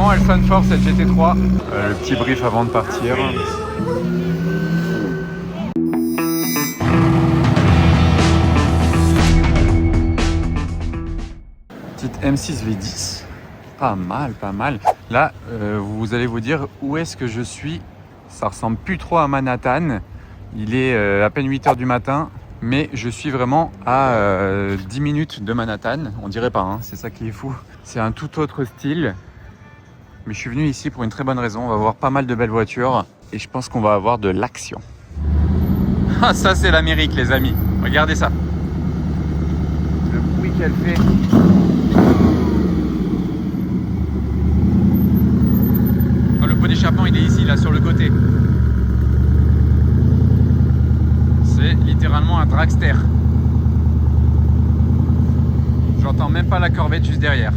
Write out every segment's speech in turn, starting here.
Vraiment, elle sonne fort cette GT3. Le petit brief avant de partir. Petite M6 V10. Pas mal, pas mal. Là, vous allez vous dire où est-ce que je suis. Ça ressemble plus trop à Manhattan. Il est à peine 8h du matin. Mais je suis vraiment à 10 minutes de Manhattan. On dirait pas, hein, c'est ça qui est fou. C'est un tout autre style. Mais je suis venu ici pour une très bonne raison. On va voir pas mal de belles voitures. Et je pense qu'on va avoir de l'action. Ah, ça c'est l'Amérique, les amis. Regardez ça. Le bruit qu'elle fait. Oh, le pot d'échappement, il est ici, là, sur le côté. C'est littéralement un dragster. J'entends même pas la Corvette juste derrière.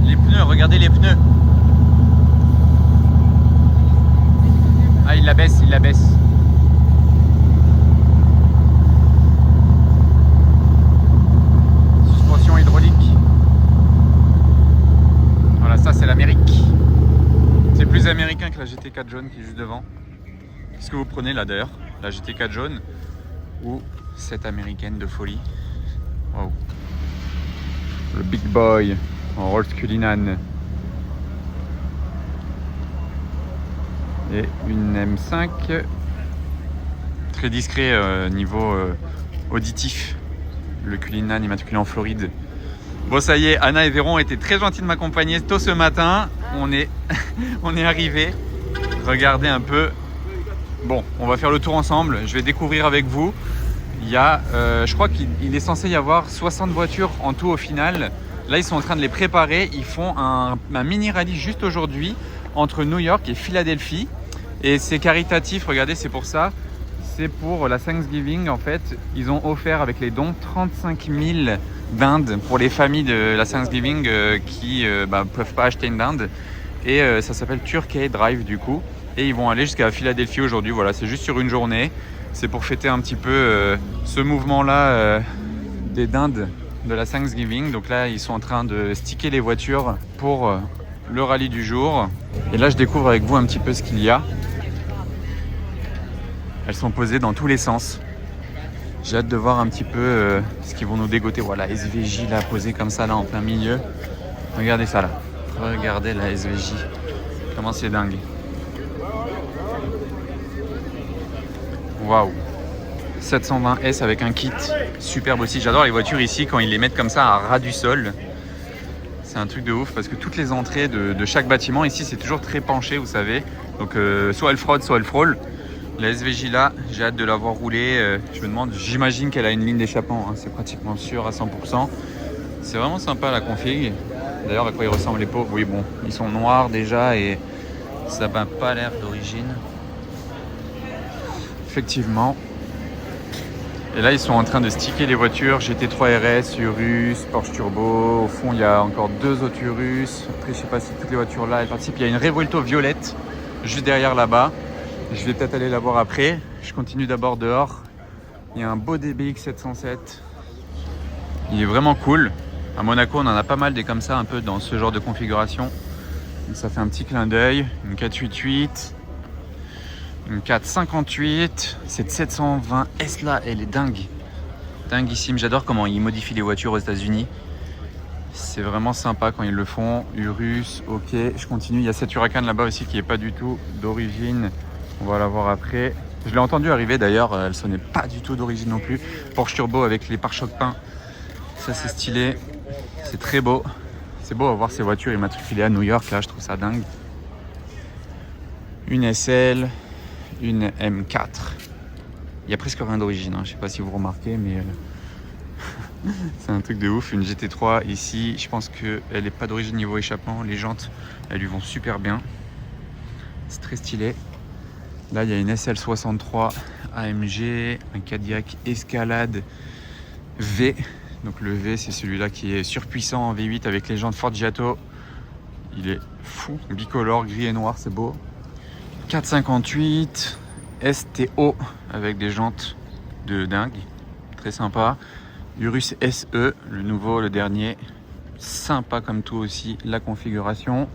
Les pneus, regardez les pneus. Ah, il la baisse, il la baisse. Suspension hydraulique. Voilà, ça c'est l'Amérique. C'est plus américain que la GT4 jaune qui est juste devant. Qu'est-ce que vous prenez là d'ailleurs? La GT4 jaune ou cette américaine de folie? Wow. Le Big Boy en Rolls Cullinan. Et une M5 très discret niveau auditif. Le Cullinan immatriculé en Floride. Bon, ça y est, Anna et Véron étaient très gentils de m'accompagner tôt ce matin. On est arrivés. Regardez un peu. Bon, on va faire le tour ensemble. Je vais découvrir avec vous. Il y a, je crois qu'il est censé y avoir 60 voitures en tout au final. Là, ils sont en train de les préparer. Ils font un mini rallye juste aujourd'hui entre New York et Philadelphie. Et c'est caritatif, regardez, c'est pour ça. C'est pour la Thanksgiving, en fait. Ils ont offert avec les dons 35 000 dindes pour les familles de la Thanksgiving qui ne peuvent pas acheter une dinde. Et ça s'appelle Turkey Drive du coup. Et ils vont aller jusqu'à Philadelphie aujourd'hui. Voilà, c'est juste sur une journée. C'est pour fêter un petit peu ce mouvement-là des dindes de la Thanksgiving. Donc là, ils sont en train de sticker les voitures pour le rallye du jour. Et là, je découvre avec vous un petit peu ce qu'il y a. Elles sont posées dans tous les sens. J'ai hâte de voir un petit peu ce qu'ils vont nous dégoter. Voilà, SVJ là, posée comme ça là en plein milieu. Regardez ça là. Regardez la SVJ. Comment c'est dingue. Waouh. 720S avec un kit. Superbe aussi. J'adore les voitures ici quand ils les mettent comme ça à ras du sol. C'est un truc de ouf parce que toutes les entrées de chaque bâtiment ici c'est toujours très penché, vous savez. Donc soit elle frôle, soit elle frôle. La SVJ là, j'ai hâte de la voir rouler. Je me demande, j'imagine qu'elle a une ligne d'échappement, hein, c'est pratiquement sûr à 100%. C'est vraiment sympa la config. D'ailleurs, à quoi ils ressemblent les pots? Oui, bon, ils sont noirs déjà et ça n'a pas l'air d'origine. Effectivement. Et là, ils sont en train de sticker les voitures GT3 RS, Urus, Porsche Turbo. Au fond, il y a encore deux autres Urus. Après, je sais pas si toutes les voitures là elles participent. Il y a une Revuelto violette juste derrière là-bas. Je vais peut-être aller la voir après. Je continue d'abord dehors. Il y a un beau DBX 707. Il est vraiment cool. À Monaco, on en a pas mal des comme ça, un peu dans ce genre de configuration. Donc ça fait un petit clin d'œil. Une 488. Une 458. Cette 720S là, elle est dingue. Dinguissime. J'adore comment ils modifient les voitures aux États-Unis. C'est vraiment sympa quand ils le font. Urus, ok. Je continue. Il y a cette Huracan là-bas aussi qui n'est pas du tout d'origine. On va la voir après. Je l'ai entendu arriver d'ailleurs, elle sonnait pas du tout d'origine non plus. Porsche Turbo avec les pare-chocs peints. Ça c'est stylé, c'est très beau. C'est beau à voir ces voitures immatriculées à New York, là je trouve ça dingue. Une SL, une M4. Il y a presque rien d'origine, hein. Je sais pas si vous remarquez, mais c'est un truc de ouf. Une GT3 ici, je pense qu'elle n'est pas d'origine niveau échappement. Les jantes, elles lui vont super bien. C'est très stylé. Là, il y a une SL63 AMG, un Cadillac Escalade V. Donc le V, c'est celui-là qui est surpuissant en V8 avec les jantes Forgiato. Il est fou, bicolore, gris et noir, c'est beau. 458 STO avec des jantes de dingue, très sympa. Urus SE, le nouveau, le dernier. sympa comme tout aussi, la configuration.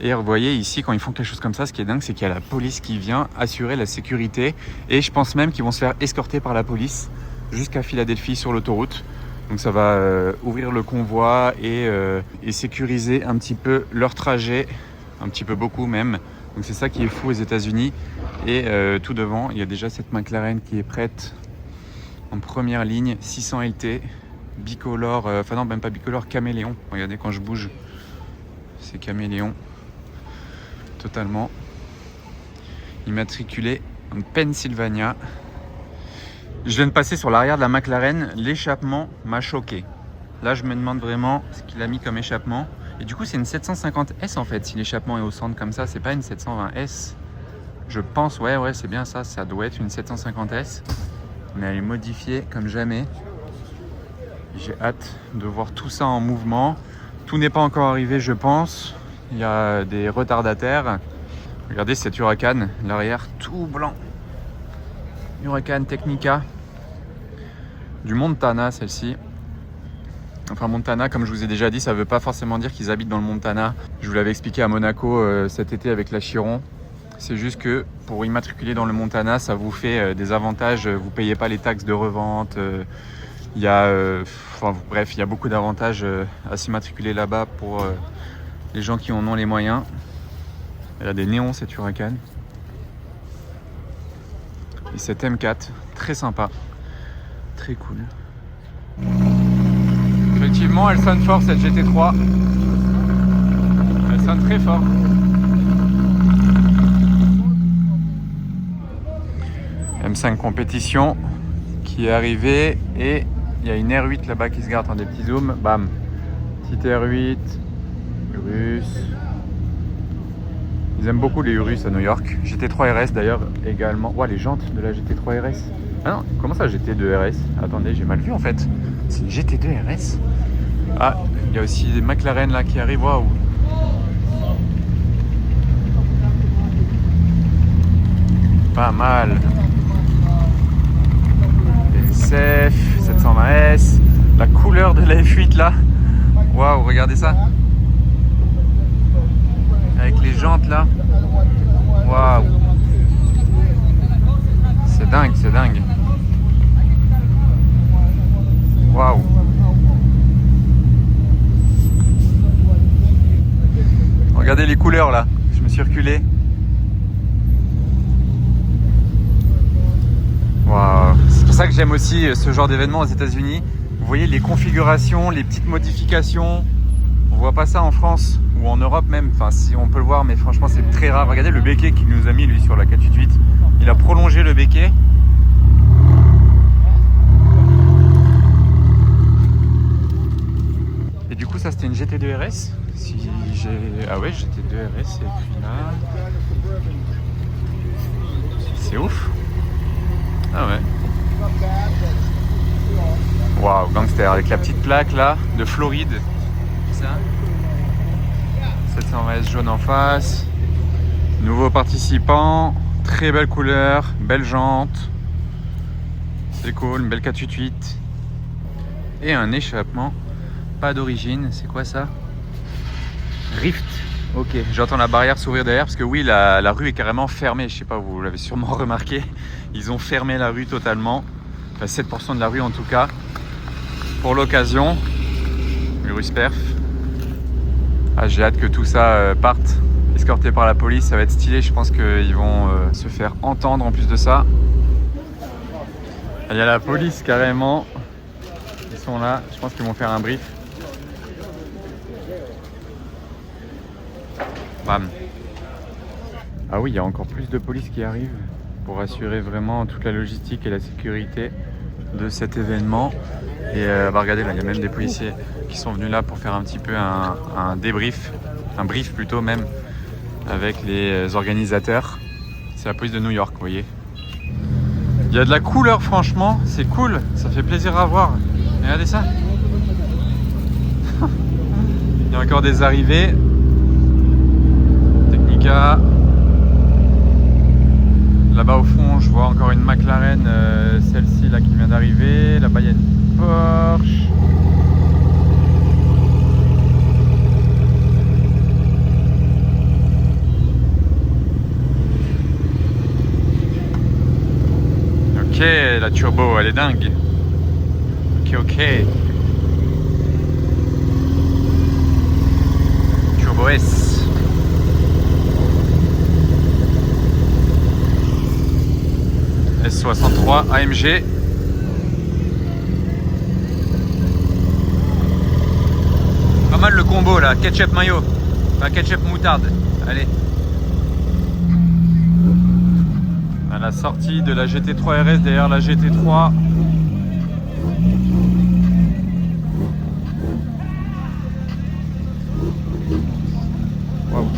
Et vous voyez ici, quand ils font quelque chose comme ça, ce qui est dingue, c'est qu'il y a la police qui vient assurer la sécurité. Et je pense même qu'ils vont se faire escorter par la police jusqu'à Philadelphie sur l'autoroute. Donc ça va ouvrir le convoi et sécuriser un petit peu leur trajet, un petit peu beaucoup même. Donc c'est ça qui est fou aux États-Unis. Et tout devant, il y a déjà cette McLaren qui est prête en première ligne, 600 LT, bicolore, enfin non, même pas bicolore, caméléon. Regardez quand je bouge, c'est caméléon, totalement. Immatriculé en Pennsylvania. Je viens de passer sur l'arrière de la McLaren, l'échappement m'a choqué. Là, je me demande vraiment ce qu'il a mis comme échappement. Et du coup, c'est une 750S en fait. Si l'échappement est au centre comme ça, c'est pas une 720S. Je pense, ouais, c'est bien ça. Ça doit être une 750S. Mais elle est modifiée comme jamais. J'ai hâte de voir tout ça en mouvement. Tout n'est pas encore arrivé, je pense. Il y a des retardataires. Regardez cette Huracan, l'arrière tout blanc. Huracan Technica. Du Montana, celle-ci. Enfin, Montana, comme je vous ai déjà dit, ça ne veut pas forcément dire qu'ils habitent dans le Montana. Je vous l'avais expliqué à Monaco cet été avec la Chiron. C'est juste que pour immatriculer dans le Montana, ça vous fait des avantages. Vous ne payez pas les taxes de revente. Il y a, bref, il y a beaucoup d'avantages à s'immatriculer là-bas pour les gens qui en ont les moyens. Elle a des néons, cette Huracan. Et cette M4, très sympa. Très cool. Effectivement, elle sonne fort cette GT3. Elle sonne très fort. M5 compétition qui est arrivée et il y a une R8 là-bas qui se garde dans des petits zooms. Bam. Petite R8. Urus. Ils aiment beaucoup les Urus à New York. GT3 RS d'ailleurs également. Ouah, les jantes de la GT3 RS. Ah non, comment ça GT2 RS? Attendez, j'ai mal vu en fait. C'est une GT2 RS. Ah, il y a aussi des McLaren là qui arrivent. Waouh. Pas mal. SF 720S. La couleur de la F8 là. Waouh, regardez ça. Avec les jantes là. Waouh. C'est dingue, c'est dingue. Waouh. Regardez les couleurs là. Je me suis reculé. Waouh. C'est pour ça que j'aime aussi ce genre d'événement aux États-Unis. Vous voyez les configurations, les petites modifications. On voit pas ça en France ou en Europe même. Enfin, si on peut le voir, mais franchement, c'est très rare. Regardez le béquet qu'il nous a mis lui sur la 488. Il a prolongé le béquet. Et du coup, ça c'était une GT2 RS. Si j'ai... Ah ouais, GT2 RS, c'est écrit là. C'est ouf. Ah ouais. Waouh, gangster, avec la petite plaque là, de Floride. Ça. 720S jaune en face. Nouveau participant. Très belle couleur, belle jante. C'est cool, une belle 488. Et un échappement. Pas d'origine, c'est quoi ça? Rift. Ok, j'entends la barrière s'ouvrir derrière parce que oui, la rue est carrément fermée. Je sais pas, vous l'avez sûrement remarqué. Ils ont fermé la rue totalement. Enfin, 7% de la rue en tout cas. Pour l'occasion. Urus Perf. Ah, j'ai hâte que tout ça parte. Escorté par la police, ça va être stylé. Je pense qu'ils vont se faire entendre en plus de ça. Il y a la police carrément. Ils sont là. Je pense qu'ils vont faire un brief. Bam. Ah oui, il y a encore plus de police qui arrive pour assurer vraiment toute la logistique et la sécurité de cet événement. Et regardez, là, il y a même des policiers qui sont venus là pour faire un petit peu un débrief, un brief plutôt même, avec les organisateurs. C'est la police de New York, vous voyez. Il y a de la couleur, franchement, c'est cool, ça fait plaisir à voir. Regardez ça. Il y a encore des arrivées. Technica. Là-bas au fond, je vois encore une McLaren, celle-ci là qui vient d'arriver. Là-bas, il y a une Porsche. la turbo, elle est dingue. Ok. Turbo S. S63 AMG. Pas mal le combo là, ketchup mayo. Enfin ketchup moutarde. Allez. À la sortie de la GT3 RS derrière la GT3. Wow.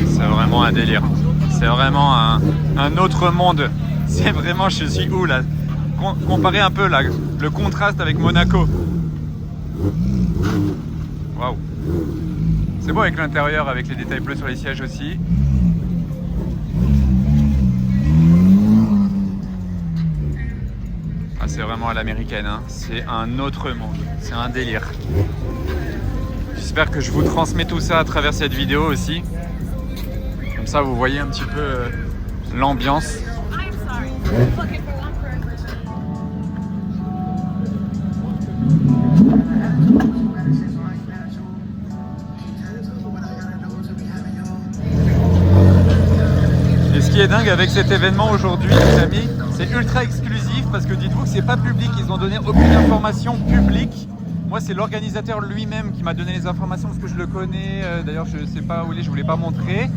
C'est vraiment un délire. C'est vraiment un autre monde. C'est vraiment, je suis où là? Comparez un peu là, le contraste avec Monaco. Waouh. C'est beau avec l'intérieur, avec les détails bleus sur les sièges aussi. Ah, c'est vraiment à l'américaine, hein. C'est un autre monde, c'est un délire. J'espère que je vous transmets tout ça à travers cette vidéo aussi. Comme ça vous voyez un petit peu l'ambiance. Et ce qui est dingue avec cet événement aujourd'hui, les amis, c'est ultra exclusif parce que dites-vous que c'est pas public, ils ont donné aucune information publique. Moi, c'est l'organisateur lui-même qui m'a donné les informations parce que je le connais. D'ailleurs, je sais pas où il est, je voulais pas montrer.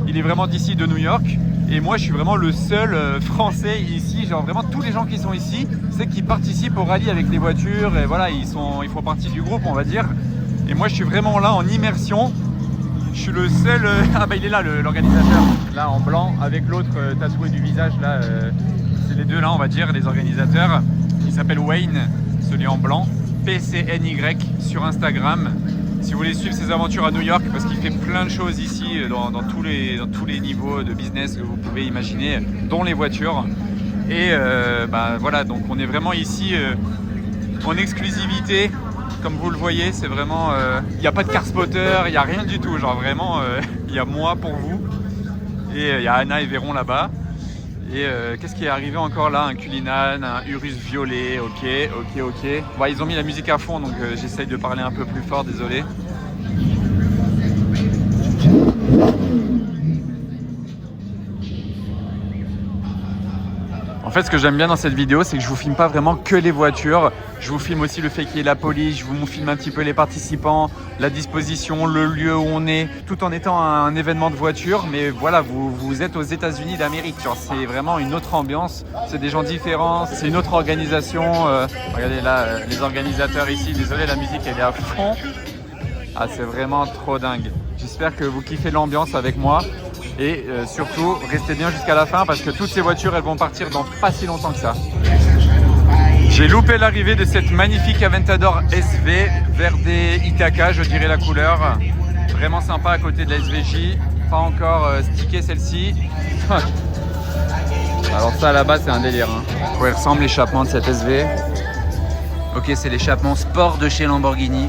Il est vraiment d'ici, de New York. Et moi, je suis vraiment le seul français ici. Genre vraiment tous les gens qui sont ici, c'est qu'ils participent au rallye avec les voitures. Et voilà, ils font partie du groupe, on va dire. Et moi, je suis vraiment là en immersion. Je suis le seul... Ah bah il est là, l'organisateur. Là, en blanc, avec l'autre tatoué du visage. Là, c'est les deux là, on va dire, les organisateurs. Il s'appelle Wayne, celui en blanc. PCNY sur Instagram. Si vous voulez suivre ses aventures à New York, parce qu'il fait plein de choses ici dans tous les niveaux de business que vous pouvez imaginer, dont les voitures. Et bah, voilà, donc on est vraiment ici en exclusivité. Comme vous le voyez, c'est vraiment... Il n'y a pas de car spotter, il n'y a rien du tout. Genre vraiment, il y a moi pour vous. Et il y a Anna et Véron là-bas. Et qu'est-ce qui est arrivé encore là? Un Cullinan, un Urus violet, ok. Bon, ils ont mis la musique à fond, donc j'essaye de parler un peu plus fort, désolé. En fait, ce que j'aime bien dans cette vidéo, c'est que je vous filme pas vraiment que les voitures. Je vous filme aussi le fait qu'il y ait la police, je vous filme un petit peu les participants, la disposition, le lieu où on est, tout en étant un événement de voiture. Mais voilà, vous êtes aux États-Unis d'Amérique. C'est vraiment une autre ambiance, c'est des gens différents, c'est une autre organisation. Regardez là, les organisateurs ici, désolé, la musique elle est à fond. Ah, c'est vraiment trop dingue. J'espère que vous kiffez l'ambiance avec moi. Et surtout, restez bien jusqu'à la fin parce que toutes ces voitures, elles vont partir dans pas si longtemps que ça. J'ai loupé l'arrivée de cette magnifique Aventador SV, Verde Ithaca, je dirais la couleur. Vraiment sympa à côté de la SVJ. Pas encore stické celle-ci. Alors ça là-bas, c'est un délire. Hein. À quoi il ressemble l'échappement de cette SV. Ok, c'est l'échappement sport de chez Lamborghini.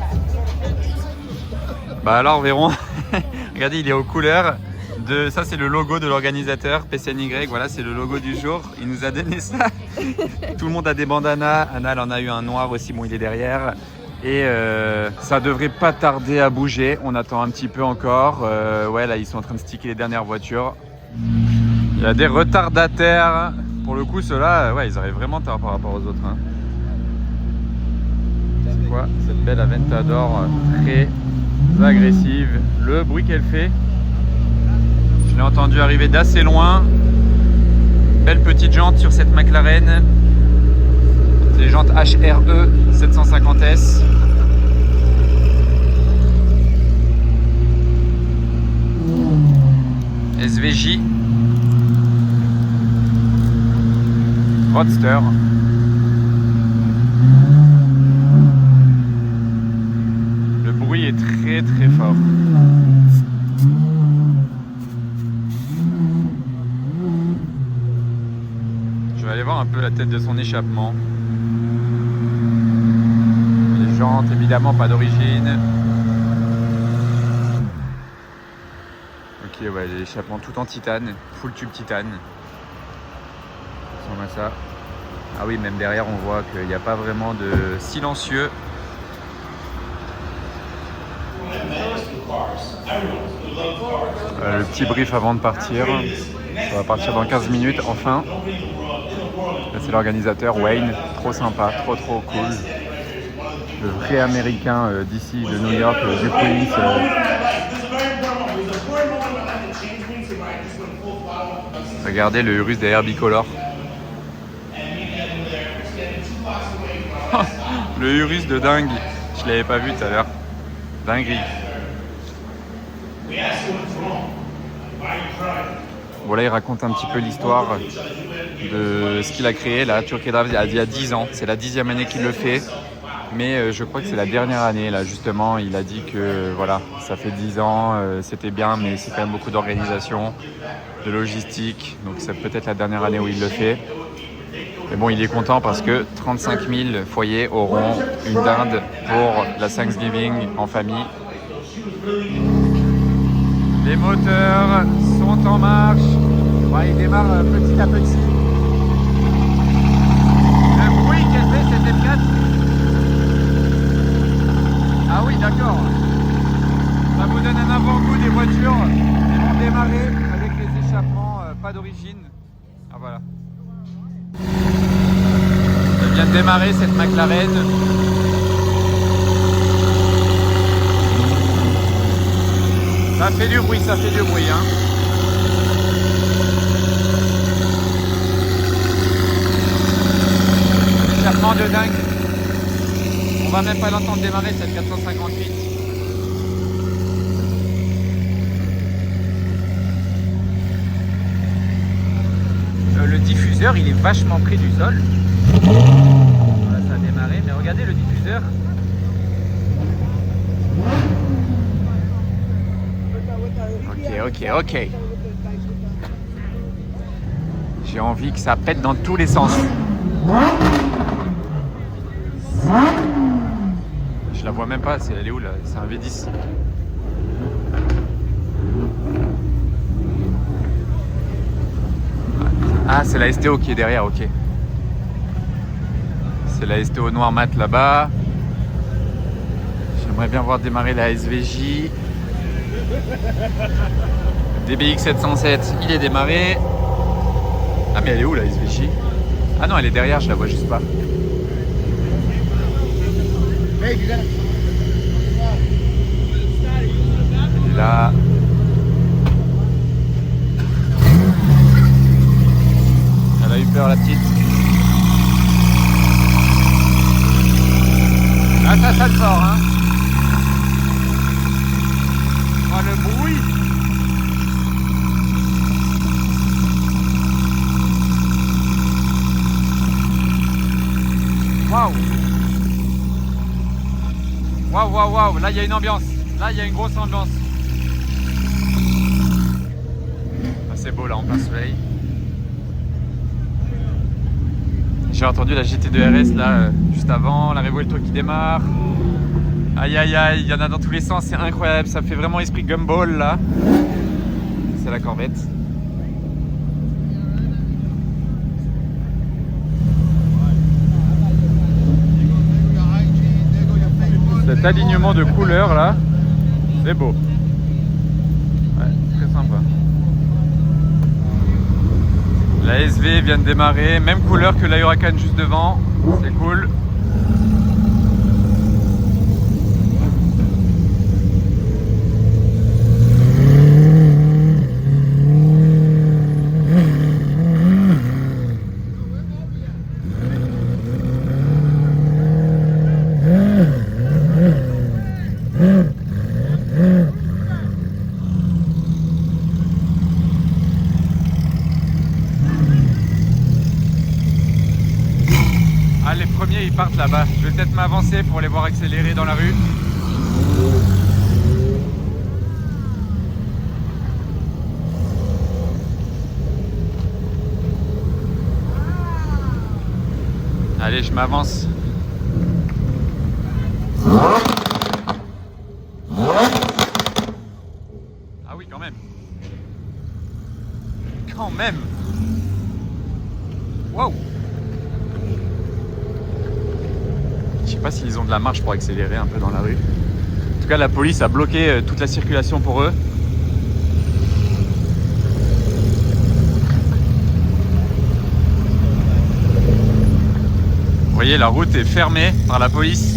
Bah alors, Véron, regardez, il est aux couleurs. Ça c'est le logo de l'organisateur PCNY, voilà c'est le logo du jour, il nous a donné ça. Tout le monde a des bandanas, Anna elle en a eu un noir aussi, bon il est derrière. Et ça devrait pas tarder à bouger, on attend un petit peu encore. Ouais là ils sont en train de sticker les dernières voitures. Il y a des retardataires, pour le coup ceux-là, ouais ils arrivent vraiment tard par rapport aux autres. Hein. C'est quoi cette belle Aventador très agressive, le bruit qu'elle fait. Je l'ai entendu arriver d'assez loin. Belle petite jante sur cette McLaren. C'est les jantes HRE 750S. SVJ. Roadster. Le bruit est très très fort. Je vais aller voir un peu la tête de son échappement. Les jantes, évidemment, pas d'origine. Ok. ouais, l'échappement tout en titane, full tube titane. Ça ressemble à ça. Ah oui, même derrière on voit qu'il n'y a pas vraiment de silencieux. Le petit brief avant de partir. Ça va partir dans 15 minutes, enfin. Là, c'est l'organisateur, Wayne. Trop sympa, trop cool. Le vrai américain d'ici, de New York, du Queens. Regardez le Urus derrière bicolore. Le Urus de dingue. Je l'avais pas vu tout à l'heure. Dinguerie. Bon là il raconte un petit peu l'histoire de ce qu'il a créé là, Turkedrive il y a 10 ans, c'est la 10e année qu'il le fait, mais je crois que c'est la dernière année là justement, il a dit que voilà, ça fait 10 ans, c'était bien mais c'est quand même beaucoup d'organisation, de logistique, donc c'est peut-être la dernière année où il le fait. Mais bon il est content parce que 35 000 foyers auront une dinde pour la Thanksgiving en famille. Les moteurs sont en marche. Ouais, il démarre petit à petit. Le bruit qu'elle fait cette F4. Ah oui, d'accord. Ça vous donne un avant-goût des voitures qui vont démarrer avec les échappements pas d'origine. Ah voilà. Elle vient de démarrer cette McLaren. Ça fait du bruit, hein. Un échappement de dingue. On va même pas l'entendre démarrer cette 458. Le diffuseur, il est vachement près du sol. Voilà, ça a démarré, mais regardez le diffuseur. Ok. J'ai envie que ça pète dans tous les sens. Je la vois même pas, elle est où là? C'est un V10. Ah, c'est la STO qui est derrière, ok. C'est la STO noir mat là-bas. J'aimerais bien voir démarrer la SVJ. DBX 707, il est démarré. Ah mais elle est où la SVJ? Ah non, elle est derrière, je la vois juste pas. Elle est là. Elle a eu peur la petite. Ah ça sonne fort hein. Oh le bruit. Waouh, là il y a une ambiance, là il y a une grosse ambiance. Ah, c'est beau là en plein soleil. J'ai entendu la GT2 RS là juste avant, la Revuelto qui démarre. Aïe, il y en a dans tous les sens, c'est incroyable, ça fait vraiment esprit Gumball là. C'est la Corvette. Cet alignement de couleurs là, c'est beau. Ouais, très sympa. La SV vient de démarrer, même couleur que la Huracan juste devant, c'est cool. Les premiers ils partent là-bas. Je vais peut-être m'avancer pour les voir accélérer dans la rue. Allez, je m'avance. Ah oui, quand même. Waouh! Je sais pas s'ils ont de la marge pour accélérer un peu dans la rue. En tout cas, la police a bloqué toute la circulation pour eux. Vous voyez, la route est fermée par la police.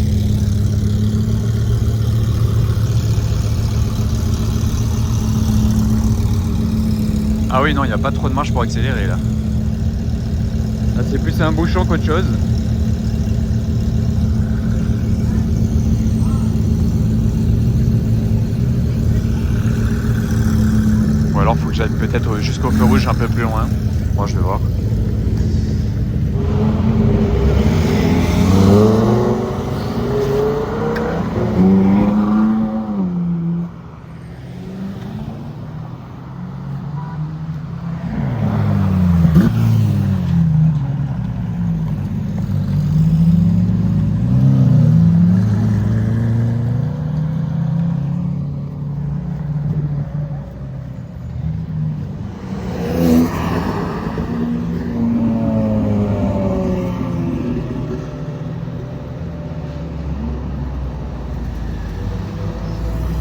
Ah oui, non, il n'y a pas trop de marge pour accélérer là. Là, c'est plus un bouchon qu'autre chose. Ou alors, faut que j'aille peut-être jusqu'au feu rouge un peu plus loin. Moi, je vais voir.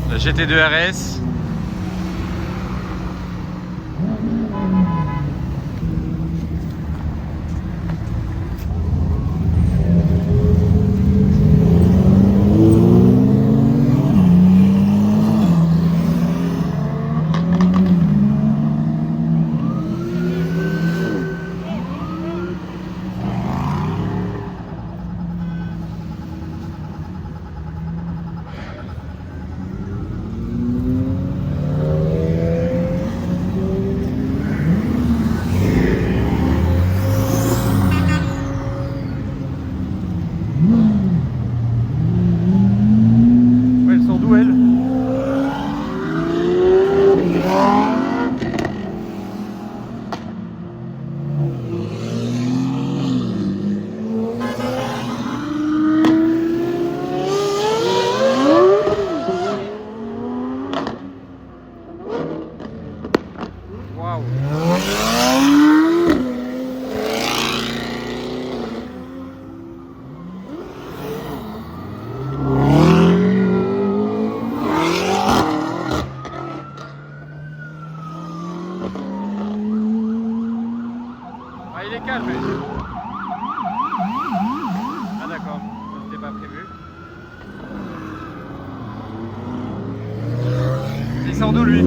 La GT2 RS. Ah, il est calme, lui. Ah, d'accord. C'était pas prévu. Il sort d'où, lui?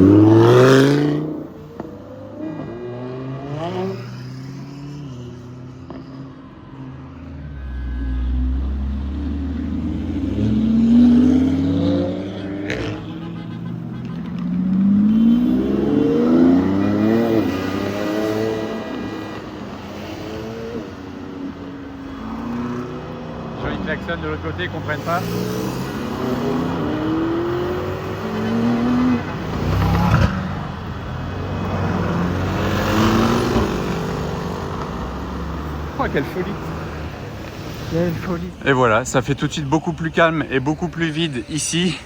Ils klaxonnent de l'autre côté, ils comprennent pas. Oh, quelle folie! Quelle folie! Et voilà, ça fait tout de suite beaucoup plus calme et beaucoup plus vide ici.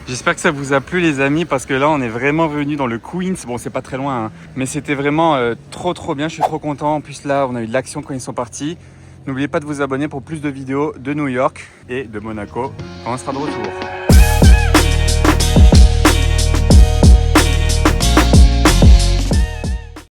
J'espère que ça vous a plu les amis, parce que là on est vraiment venu dans le Queens. Bon, c'est pas très loin, hein, mais c'était vraiment trop bien. Je suis trop content. En plus là, on a eu de l'action quand ils sont partis. N'oubliez pas de vous abonner pour plus de vidéos de New York et de Monaco quand on sera de retour.